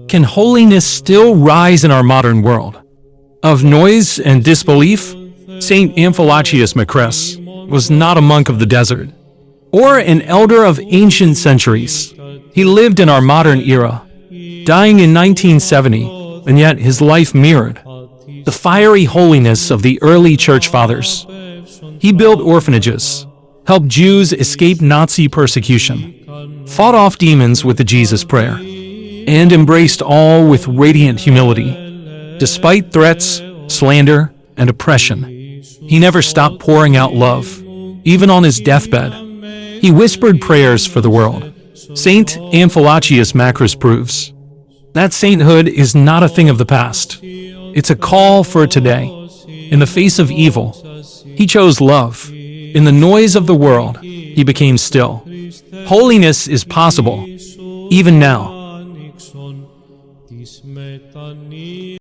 Can holiness still rise in our modern world? Of noise and disbelief, Saint Amphilachus Macrys was not a monk of the desert, or an elder of ancient centuries. He lived in our modern era, dying in 1970, and yet his life mirrored the fiery holiness of the early church fathers. He built orphanages, helped Jews escape Nazi persecution, fought off demons with the Jesus Prayer, and embraced all with radiant humility. Despite threats, slander, and oppression, he never stopped pouring out love. Even on his deathbed, he whispered prayers for the world. Saint Amphilachus Macrys proves that sainthood is not a thing of the past. It's a call for today. In the face of evil, he chose love. In the noise of the world, he became still. Holiness is possible, even now.